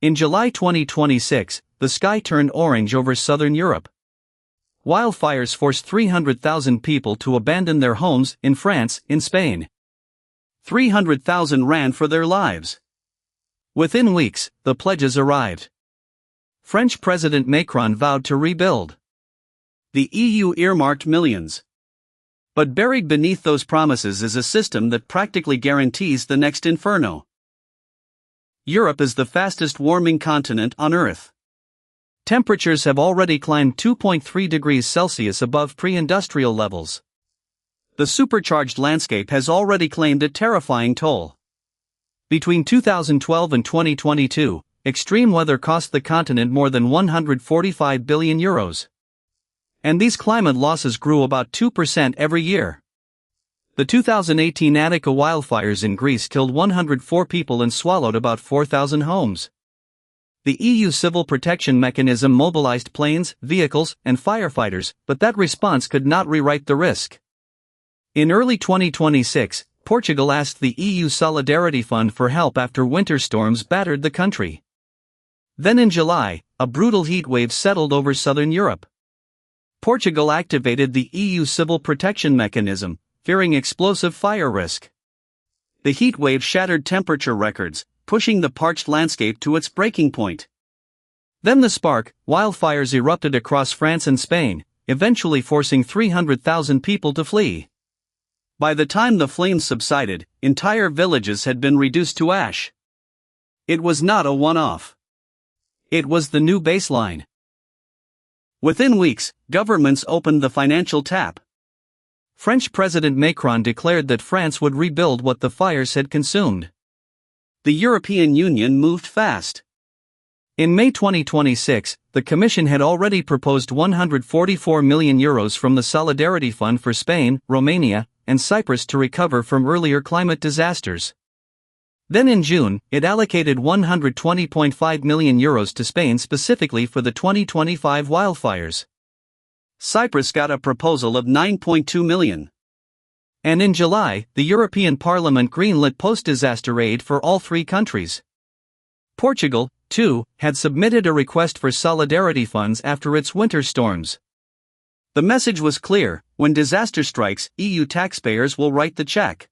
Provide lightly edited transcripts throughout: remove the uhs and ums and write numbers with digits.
In July 2026, the sky turned orange over southern Europe. Wildfires forced 300,000 people to abandon their homes in France, in Spain. 300,000 ran for their lives. Within weeks, the pledges arrived. French President Macron vowed to rebuild. The EU earmarked millions. But buried beneath those promises is a system that practically guarantees the next inferno. Europe is the fastest warming continent on Earth. Temperatures have already climbed 2.3 degrees Celsius above pre-industrial levels. The supercharged landscape has already claimed a terrifying toll. Between 2012 and 2022, extreme weather cost the continent more than €145 billion. And these climate losses grew about 2% every year. The 2018 Attica wildfires in Greece killed 104 people and swallowed about 4,000 homes. The EU civil protection mechanism mobilized planes, vehicles, and firefighters, but that response could not rewrite the risk. In early 2026, Portugal asked the EU Solidarity Fund for help after winter storms battered the country. Then in July, a brutal heat wave settled over southern Europe. Portugal activated the EU civil protection mechanism, fearing explosive fire risk. The heat wave shattered temperature records, pushing the parched landscape to its breaking point. Then the spark, wildfires erupted across France and Spain, eventually forcing 300,000 people to flee. By the time the flames subsided, entire villages had been reduced to ash. It was not a one-off. It was the new baseline. Within weeks, governments opened the financial tap. French President Macron declared that France would rebuild what the fires had consumed. The European Union moved fast. In May 2026, the Commission had already proposed €144 million from the Solidarity Fund for Spain, Romania, and Cyprus to recover from earlier climate disasters. Then in June, it allocated €120.5 million to Spain specifically for the 2025 wildfires. Cyprus got a proposal of €9.2 million. And in July, the European Parliament greenlit post-disaster aid for all three countries. Portugal, too, had submitted a request for solidarity funds after its winter storms. The message was clear: when disaster strikes, EU taxpayers will write the check.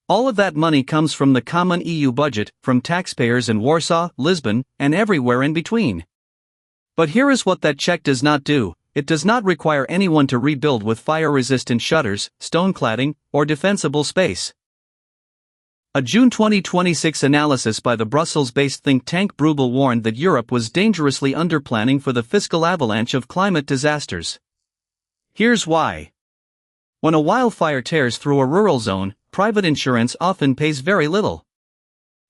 All of that money comes from the common EU budget, from taxpayers in Warsaw, Lisbon, and everywhere in between. But here is what that check does not do. It does not require anyone to rebuild with fire-resistant shutters, stone cladding, or defensible space. A June 2026 analysis by the Brussels-based think tank Bruegel warned that Europe was dangerously underplanning for the fiscal avalanche of climate disasters. Here's why. When a wildfire tears through a rural zone, private insurance often pays very little.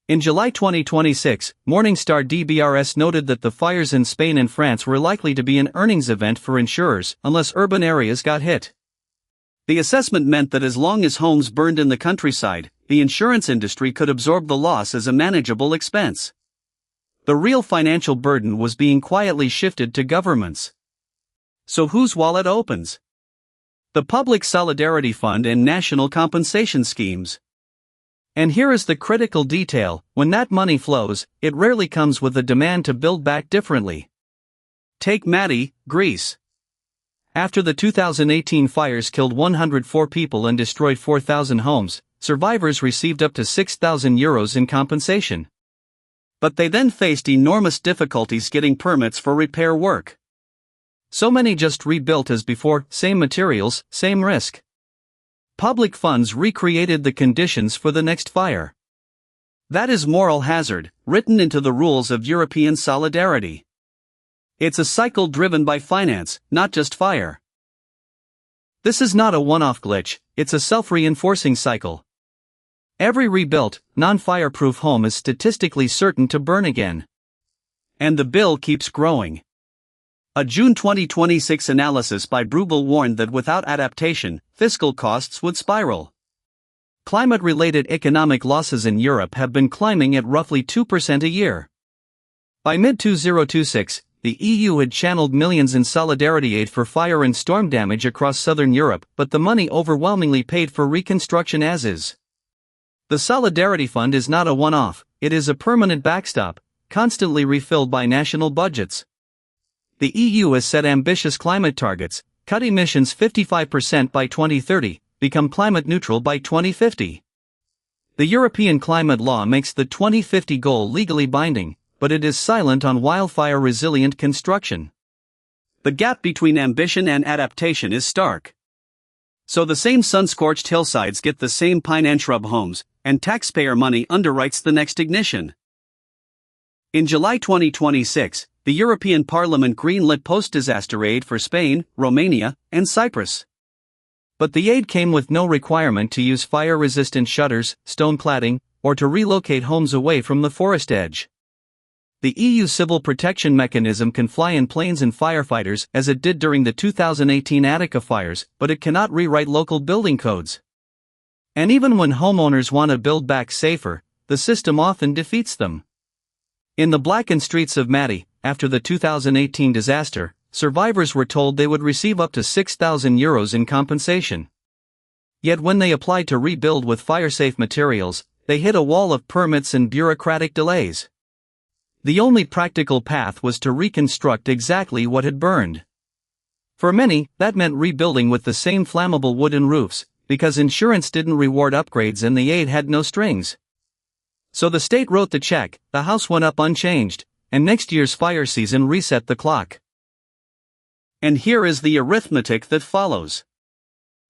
In July 2026, Morningstar DBRS noted that the fires in Spain and France were likely to be an earnings event for insurers unless urban areas got hit. The assessment meant that as long as homes burned in the countryside, the insurance industry could absorb the loss as a manageable expense. The real financial burden was being quietly shifted to governments. So whose wallet opens? The Public Solidarity Fund and national compensation schemes. And here is the critical detail: when that money flows, it rarely comes with a demand to build back differently. Take Mati, Greece. After the 2018 fires killed 104 people and destroyed 4,000 homes, survivors received up to €6,000 in compensation. But they then faced enormous difficulties getting permits for repair work. So many just rebuilt as before, same materials, same risk. Public funds recreated the conditions for the next fire. That is moral hazard, written into the rules of European solidarity. It's a cycle driven by finance, not just fire. This is not a one-off glitch, it's a self-reinforcing cycle. Every rebuilt, non-fireproof home is statistically certain to burn again. And the bill keeps growing. A June 2026 analysis by Bruegel warned that without adaptation, fiscal costs would spiral. Climate-related economic losses in Europe have been climbing at roughly 2% a year. By mid-2026, the EU had channeled millions in solidarity aid for fire and storm damage across southern Europe, but the money overwhelmingly paid for reconstruction as is. The Solidarity Fund is not a one-off, it is a permanent backstop, constantly refilled by national budgets. The EU has set ambitious climate targets: cut emissions 55% by 2030, become climate neutral by 2050. The European climate law makes the 2050 goal legally binding, but it is silent on wildfire-resilient construction. The gap between ambition and adaptation is stark. So the same sun-scorched hillsides get the same pine and shrub homes, and taxpayer money underwrites the next ignition. In July 2026, the European Parliament greenlit post-disaster aid for Spain, Romania, and Cyprus. But the aid came with no requirement to use fire-resistant shutters, stone cladding, or to relocate homes away from the forest edge. The EU Civil Protection Mechanism can fly in planes and firefighters as it did during the 2018 Attica fires, but it cannot rewrite local building codes. And even when homeowners want to build back safer, the system often defeats them. In the blackened streets of Mati, after the 2018 disaster, survivors were told they would receive up to €6,000 in compensation. Yet when they applied to rebuild with fire-safe materials, they hit a wall of permits and bureaucratic delays. The only practical path was to reconstruct exactly what had burned. For many, that meant rebuilding with the same flammable wooden roofs, because insurance didn't reward upgrades and the aid had no strings. So the state wrote the check, the house went up unchanged, and next year's fire season reset the clock. And here is the arithmetic that follows.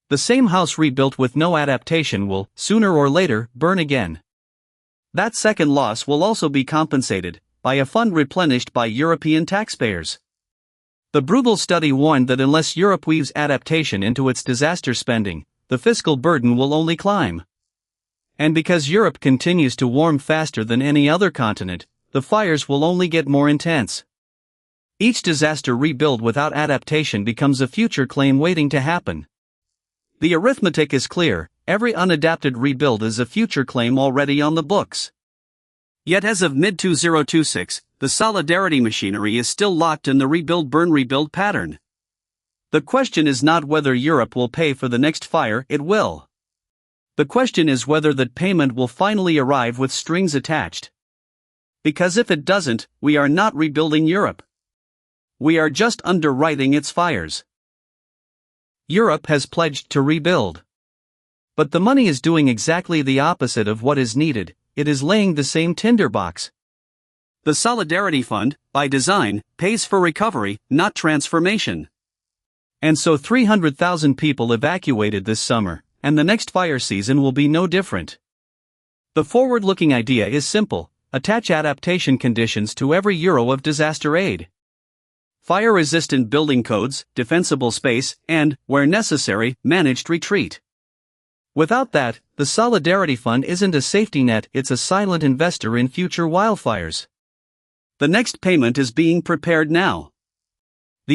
The same house rebuilt with no adaptation will, sooner or later, burn again. That second loss will also be compensated by a fund replenished by European taxpayers. The Bruegel study warned that unless Europe weaves adaptation into its disaster spending, the fiscal burden will only climb. And because Europe continues to warm faster than any other continent, the fires will only get more intense. Each disaster rebuild without adaptation becomes a future claim waiting to happen. The arithmetic is clear: every unadapted rebuild is a future claim already on the books. Yet as of mid-2026, the solidarity machinery is still locked in the rebuild-burn-rebuild pattern. The question is not whether Europe will pay for the next fire, it will. The question is whether that payment will finally arrive with strings attached. Because if it doesn't, we are not rebuilding Europe. We are just underwriting its fires. Europe has pledged to rebuild. But the money is doing exactly the opposite of what is needed. It is laying the same tinderbox. The Solidarity Fund, by design, pays for recovery, not transformation. And so 300,000 people evacuated this summer, and the next fire season will be no different. The forward-looking idea is simple: attach adaptation conditions to every euro of disaster aid. Fire-resistant building codes, defensible space, and, where necessary, managed retreat. Without that, the Solidarity Fund isn't a safety net, it's a silent investor in future wildfires. The next payment is being prepared now.